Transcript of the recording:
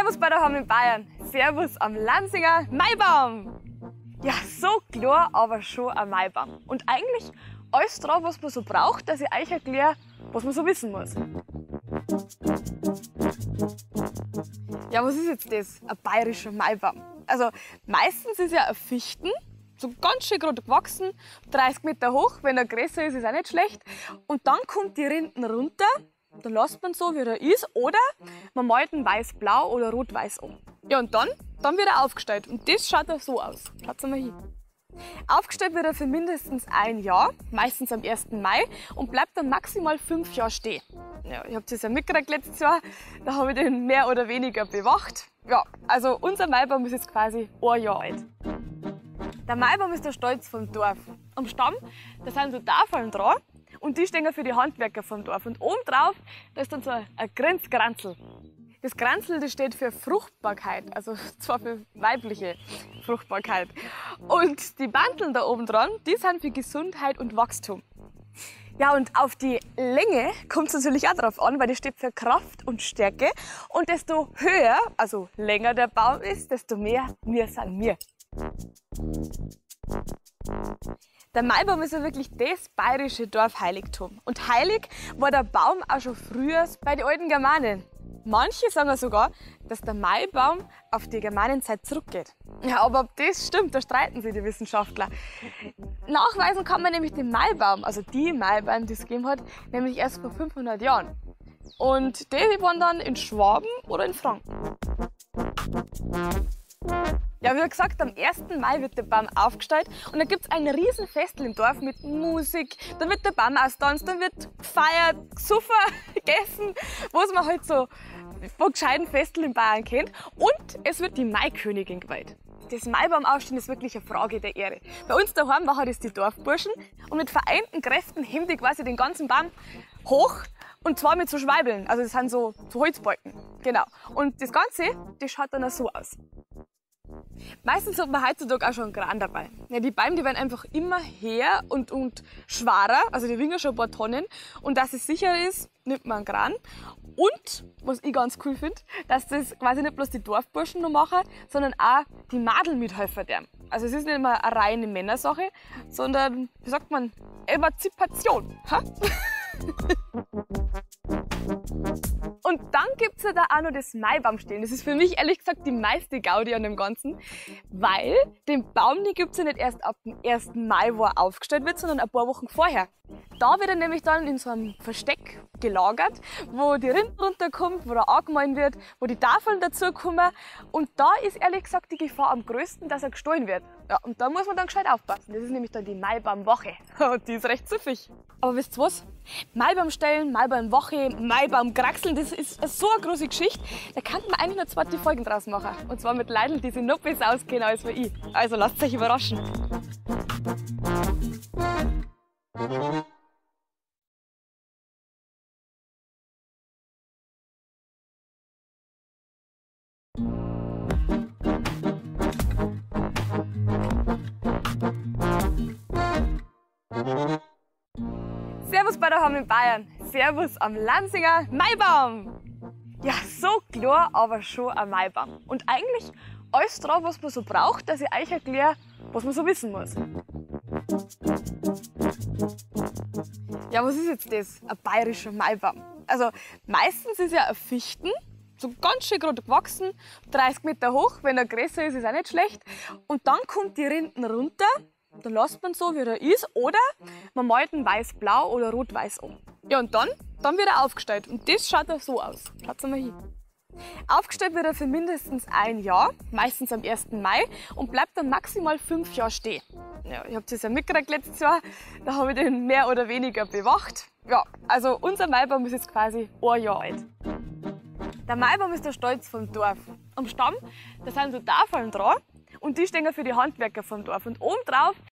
Servus bei daheim in Bayern. Servus am Lanzinger Maibaum. Ja, so klar, aber schon ein Maibaum. Und eigentlich alles dran, was man so braucht, dass ich euch erkläre, was man so wissen muss. Ja, was ist jetzt das? Ein bayerischer Maibaum. Also meistens ist ja ein Fichten, so ganz schön gerade gewachsen, 30 Meter hoch, wenn er größer ist, ist auch nicht schlecht. Und dann kommt die Rinden runter, dann lässt man so, wie er ist, oder man malt ihn weiß-blau oder rot-weiß an. Ja, und dann wird er aufgestellt. Und das schaut auch so aus. Schaut mal hin. Aufgestellt wird er für mindestens ein Jahr, meistens am 1. Mai, und bleibt dann maximal 5 Jahre stehen. Ja, ich habe das ja mitgekriegt letztes Jahr, da habe ich den mehr oder weniger bewacht. Ja, also unser Maibaum ist jetzt quasi ein Jahr alt. Der Maibaum ist der Stolz vom Dorf. Am Stamm, da sind so Tafeln dran und die stehen für die Handwerker vom Dorf. Und oben drauf, da ist dann so ein Grenzgranzel. Das Granzel, das steht für Fruchtbarkeit, also zwar für weibliche Fruchtbarkeit. Und die Banteln da oben dran, die sind für Gesundheit und Wachstum. Ja, und auf die Länge kommt es natürlich auch drauf an, weil die steht für Kraft und Stärke. Und desto höher, also länger der Baum ist, desto mehr wir sind wir. Der Maibaum ist ja wirklich das bayerische Dorfheiligtum. Und heilig war der Baum auch schon früher bei den alten Germanen. Manche sagen sogar, dass der Maibaum auf die Germanenzeit zurückgeht. Ja, aber ob das stimmt, da streiten sich die Wissenschaftler. Nachweisen kann man nämlich den Maibaum, also die Maibaum, die es gegeben hat, nämlich erst vor 500 Jahren. Und die waren dann in Schwaben oder in Franken. Ja, wie gesagt, am 1. Mai wird der Baum aufgestellt und da gibt es ein riesen Festel im Dorf mit Musik. Da wird der Baum austanzt, da wird gefeiert, gesoffen, gegessen, was man halt so von gescheiten Festeln in Bayern kennt. Und es wird die Maikönigin geweiht. Das Maibaumaufstehen ist wirklich eine Frage der Ehre. Bei uns daheim machen das die Dorfburschen und mit vereinten Kräften heben die quasi den ganzen Baum hoch. Und zwar mit so Schweibeln, also das sind so Holzbalken. Genau. Und das Ganze, das schaut dann auch so aus. Meistens hat man heutzutage auch schon einen Kran dabei. Ja, die Bäume, die werden einfach immer höher und schwerer, also die wiegen schon ein paar Tonnen. Und dass es sicher ist, nimmt man einen Kran. Und, was ich ganz cool finde, dass das quasi nicht bloß die Dorfburschen noch machen, sondern auch die Madel mithelfen deren. Also es ist nicht immer eine reine Männersache, sondern, wie sagt man, Emanzipation. Ha? Und dann gibt es ja da auch noch das Maibaumstehen. Das ist für mich ehrlich gesagt die meiste Gaudi an dem Ganzen, weil den Baum gibt es ja nicht erst ab dem 1. Mai, wo er aufgestellt wird, sondern ein paar Wochen vorher. Da wird er nämlich dann in so einem Versteck gelagert, wo die Rinde runterkommt, wo er angemahlen wird, wo die Tafeln dazukommen. Und da ist ehrlich gesagt die Gefahr am größten, dass er gestohlen wird. Ja, und da muss man dann gescheit aufpassen. Das ist nämlich dann die Maibaumwoche. Und die ist recht süffig. Aber wisst ihr was? Maibaumstellen, Maibaumwoche, Maibaumkraxeln, das ist so eine große Geschichte. Da kann man eigentlich noch 2 Folgen draus machen. Und zwar mit Leuten, die sich noch besser auskennen als ich. Also lasst euch überraschen. Servus bei daheim in Bayern. Servus am Lanzinger Maibaum. Ja, so klar, aber schon ein Maibaum. Und eigentlich alles dran, was man so braucht, dass ich euch erkläre, was man so wissen muss. Ja, was ist jetzt das? Ein bayerischer Maibaum. Also meistens ist ja ein Fichten, so ganz schön gerade gewachsen, 30 Meter hoch, wenn er größer ist, ist auch nicht schlecht. Und dann kommt die Rinden runter, dann lässt man so, wie er ist, oder man malt ihn weiß-blau oder rot-weiß an. Ja, und dann wird er aufgestellt und das schaut auch so aus. Schaut mal hin. Aufgestellt wird er für mindestens ein Jahr, meistens am 1. Mai, und bleibt dann maximal 5 Jahre stehen. Ja, ich habe das ja mitgekriegt letztes Jahr, da habe ich den mehr oder weniger bewacht. Ja, also unser Maibaum ist jetzt quasi ein Jahr alt. Der Maibaum ist der Stolz vom Dorf. Am Stamm, da sind so Tafeln dran und die stehen für die Handwerker vom Dorf. Und oben drauf